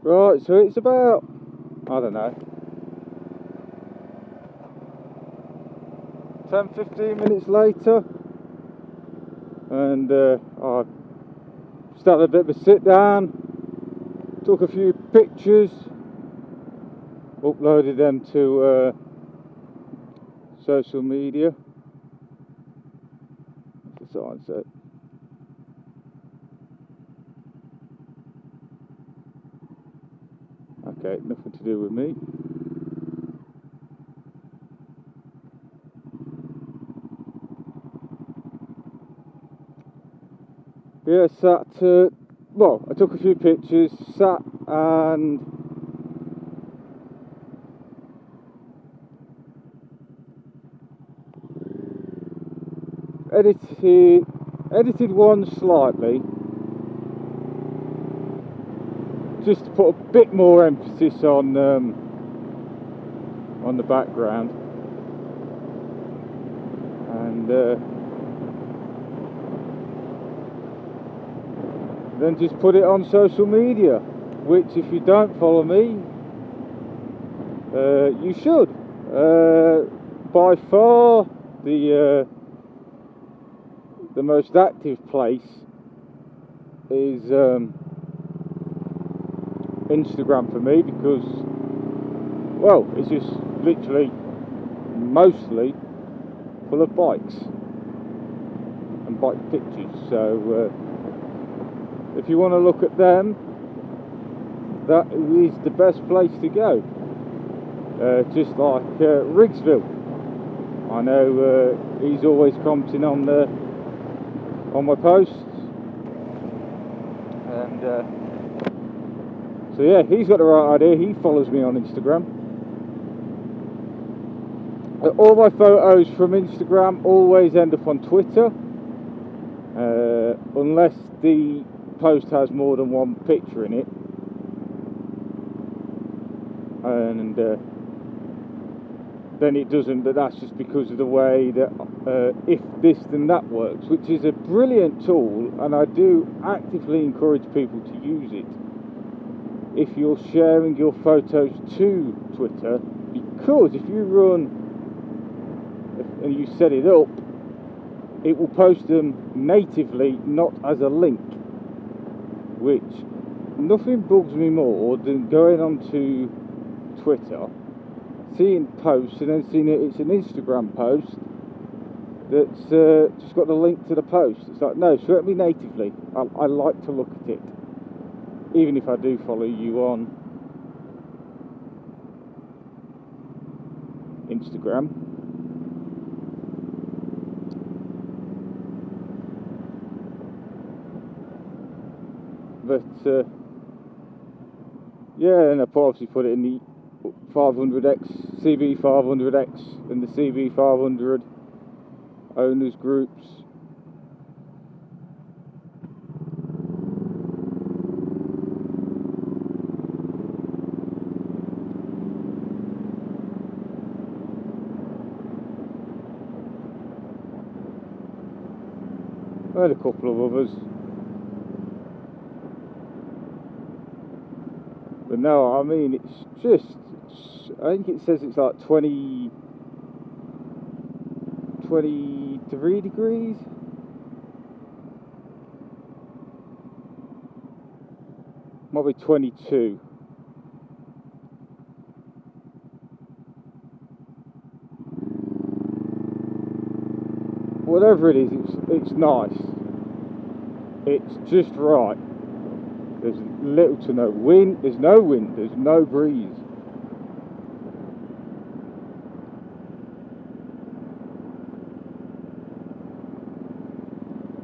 Right, so it's about, I don't know, 10-15 minutes later, and I started a bit of a sit down, took a few pictures, uploaded them to social media. That's the sign set. Okay, nothing to do with me. Yeah, well, I took a few pictures, sat and edited one slightly, just to put a bit more emphasis on the background, and then just put it on social media, which, if you don't follow me, you should. By far the most active place is Instagram for me, because, well, it's just literally mostly full of bikes and bike pictures. So if you want to look at them, that is the best place to go. Just like Rigsville, I know he's always commenting on my posts, and so yeah, he's got the right idea. He follows me on Instagram. All my photos from Instagram always end up on Twitter, unless the post has more than one picture in it, and then it doesn't, but that's just because of the way that if this then that works, which is a brilliant tool, and I do actively encourage people to use it if you're sharing your photos to Twitter, because if you run and you set it up, it will post them natively, not as a link, which nothing bugs me more than going onto Twitter, seeing posts, and then seeing it's an Instagram post that's just got the link to the post. It's like, no, show it me natively. I like to look at it, even if I do follow you on Instagram. But yeah, and I've obviously put it in the 500X, CB500X, and the CB500 owners groups. And a couple of others. But no, I mean, it's just, I think it says it's like 23 degrees. Might be 22. Whatever it is, it's nice. It's just right. There's little to no wind. There's no wind. There's no breeze.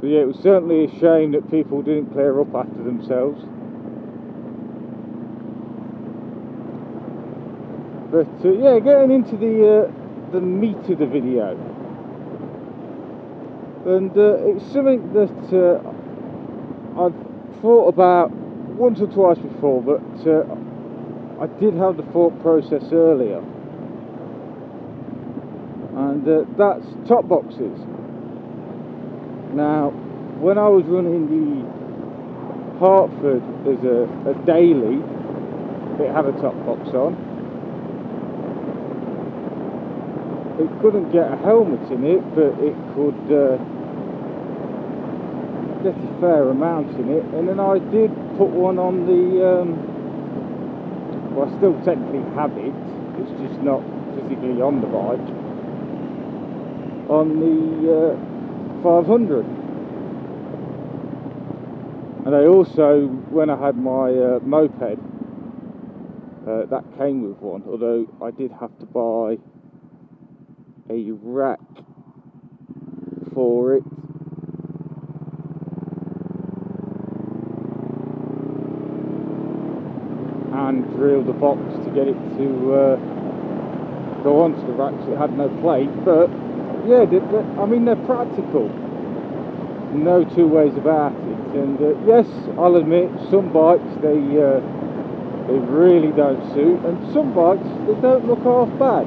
But yeah, it was certainly a shame that people didn't clear up after themselves. But yeah, getting into the meat of the video, and it's something that I've thought about once or twice before, but I did have the thought process earlier, and that's top boxes. Now, when I was running the Hartford as a daily, it had a top box on. It couldn't get a helmet in it, but it could get a fair amount in it. And then I did put one on the, well, I still technically have it, it's just not physically on the bike, on the 500. And I also, when I had my moped, that came with one, although I did have to buy a rack for it. And drill the box to get it to go onto the rack, so it had no plate. But yeah, I mean, they're practical, no two ways about it. And yes, I'll admit, some bikes they really don't suit, and some bikes they don't look half bad.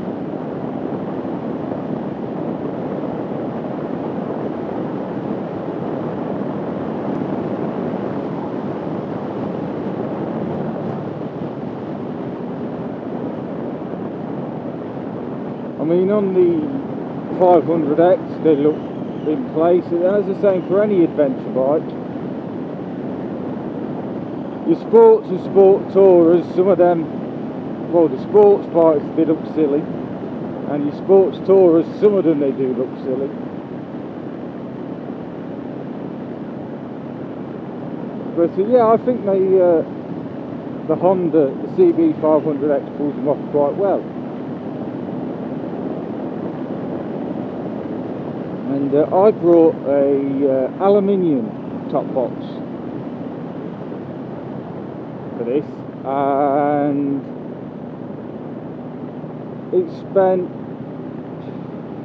I mean, on the 500X they look in place, and as the same for any adventure bike. Your sports and sport tourers, some of them, well, the sports bikes they look silly, and your sports tourers, some of them they do look silly. But yeah, I think the Honda, the CB500X pulls them off quite well. And I brought a aluminium top box for this, and it spent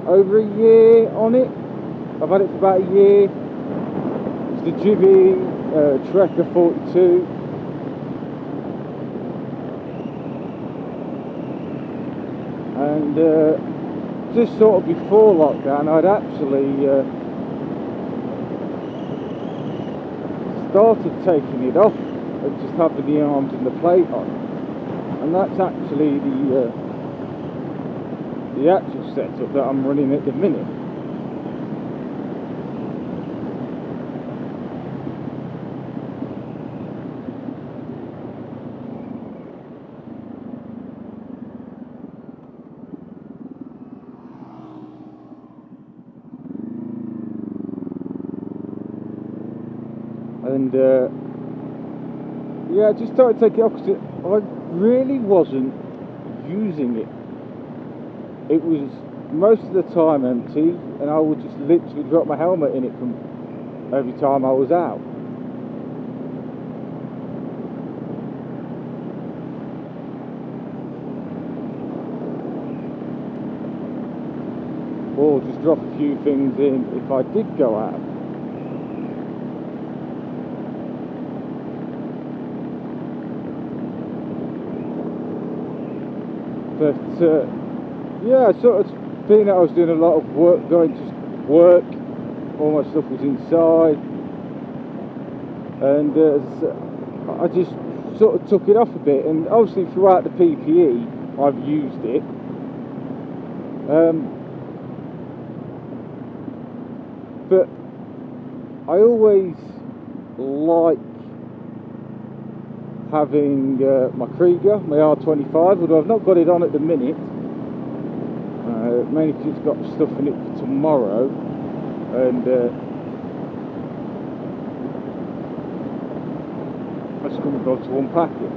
over a year on it. I've had it for about a year. It's the Givi Trekker 42. And just sort of before lockdown, I'd actually started taking it off and just having the arms and the plate on, and that's actually the actual setup that I'm running at the minute. And yeah, I just started taking it off because I really wasn't using it. It was most of the time empty, and I would just literally drop my helmet in it from every time I was out. Or just drop a few things in if I did go out. But yeah, sort of being that I was doing a lot of work, going to work, all my stuff was inside, and I just sort of took it off a bit. And obviously throughout the PPE I've used it, but I always like having my Krieger, my R25, although I've not got it on at the minute, mainly because it's got stuff in it for tomorrow, and I just couldn't go to unpack it.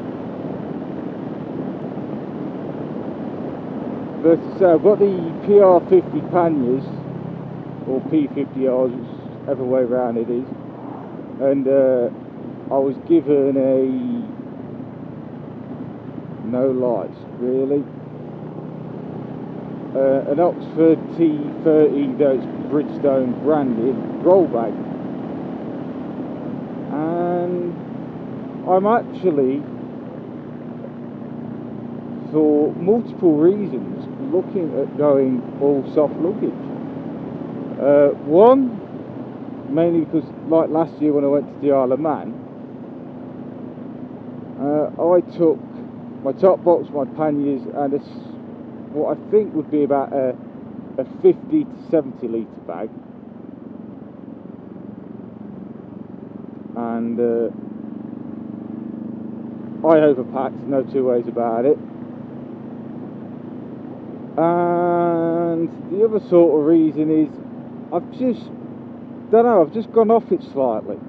But as I say, I've got the PR50 panniers, or P50Rs, whichever way around it is, and I was given a no lights really, an Oxford T30 that's Bridgestone branded roll bag, and I'm actually, for multiple reasons, looking at going all soft luggage. One, mainly because like last year when I went to the Isle of Man, I took my top box, my panniers, and what I think would be about a 50 to 70 litre bag. And I overpacked, no two ways about it. And the other sort of reason is I've just gone off it slightly.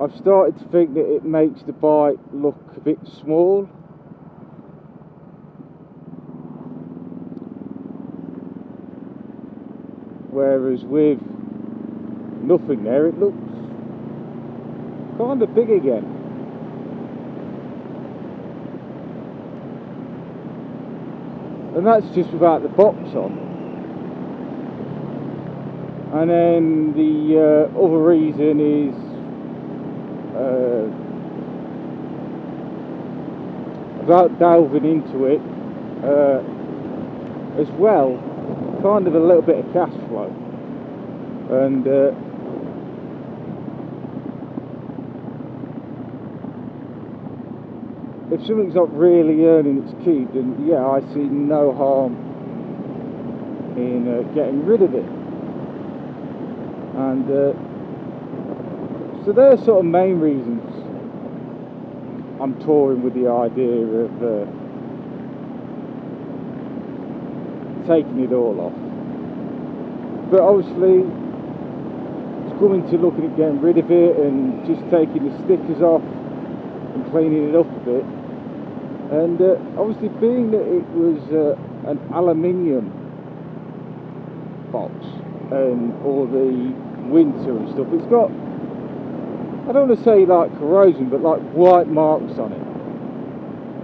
I've started to think that it makes the bike look a bit small. Whereas with nothing there, it looks kind of big again. And that's just without the box on. And then the other reason is without delving into it as well, kind of a little bit of cash flow. And if something's not really earning its keep, then yeah, I see no harm in getting rid of it. And so they're sort of main reasons I'm touring with the idea of taking it all off. But obviously it's coming to looking at getting rid of it and just taking the stickers off and cleaning it up a bit. And obviously being that it was an aluminium box and all the winter and stuff, it's got, I don't want to say like corrosion, but like white marks on it.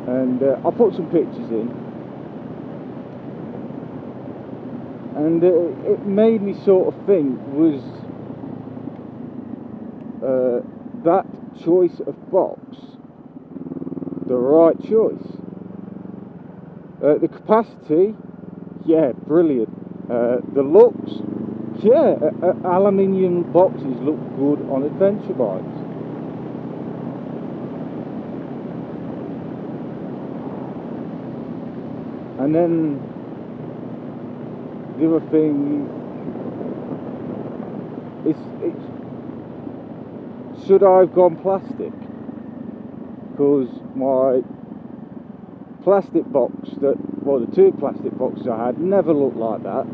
And I'll put some pictures in. And it made me sort of think, was that choice of box the right choice? The capacity, yeah, brilliant. The looks, yeah, aluminium boxes look good on adventure bikes. And then the other thing is, should I have gone plastic? Because my plastic box, the two plastic boxes I had, never looked like that.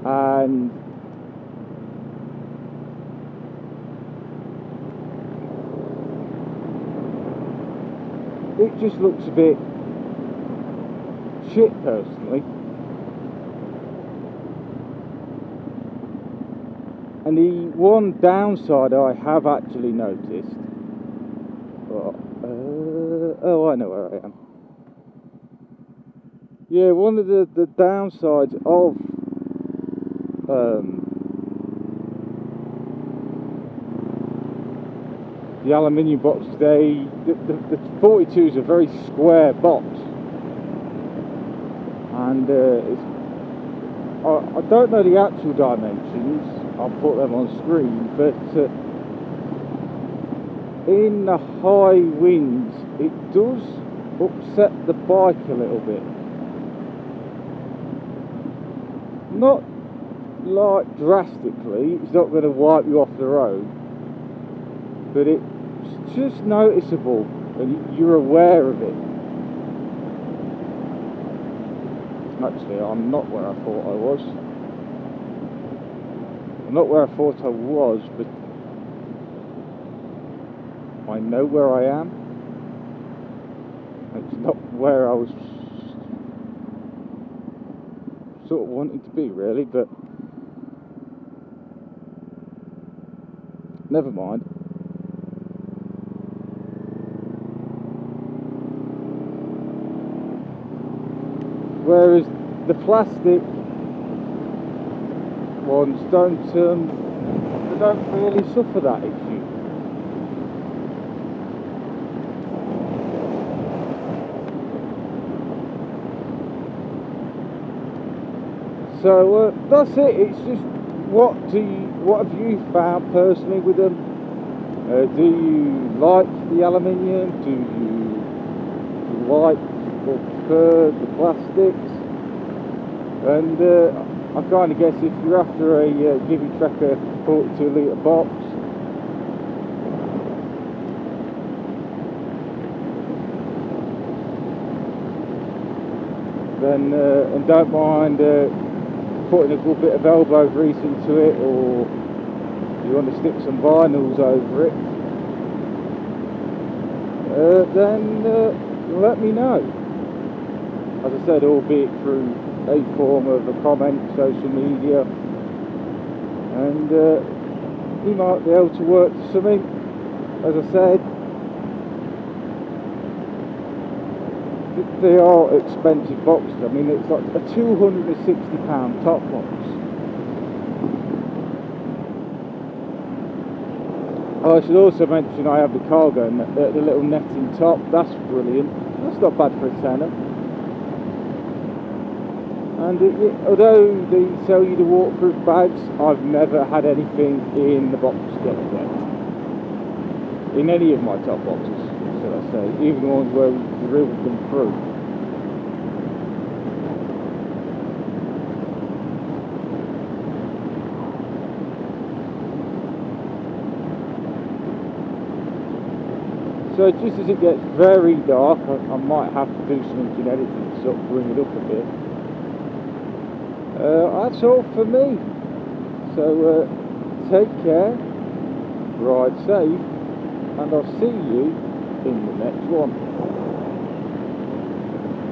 And it just looks a bit shit, personally. And the one downside I have actually noticed, oh, I know where I am. Yeah, one of the downsides of the aluminium box, the 42 is a very square box, and I don't know the actual dimensions. I'll put them on screen, but in the high winds it does upset the bike a little bit. Not like drastically, it's not going to wipe you off the road, but it's just noticeable and you're aware of it. Actually, I'm not where I thought I was. I'm not where I thought I was, but I know where I am. It's not where I was sort of wanting to be, really, but never mind. Whereas the plastic ones don't really suffer that issue. So that's it. It's just what have you found personally with them? Do you like the aluminium? Do you like or prefer the plastics? And I kind of guess if you're after a Givi Tracker 42 litre box, then and don't mind putting a good bit of elbow grease into it, or you want to stick some vinyls over it, then let me know. As I said, albeit through a form of a comment, social media, and you might be able to work something. As I said, they are expensive boxes. I mean, it's like a £260 top box. I should also mention I have the cargo, the little netting top. That's brilliant. That's not bad for a tenner. And although they sell you the waterproof bags, I've never had anything in the box get wet. In any of my top boxes, shall I say, even the ones where we drilled them through. So just as it gets very dark, I might have to do something in editing to sort of bring it up a bit. That's all for me. So take care, ride safe, and I'll see you in the next one.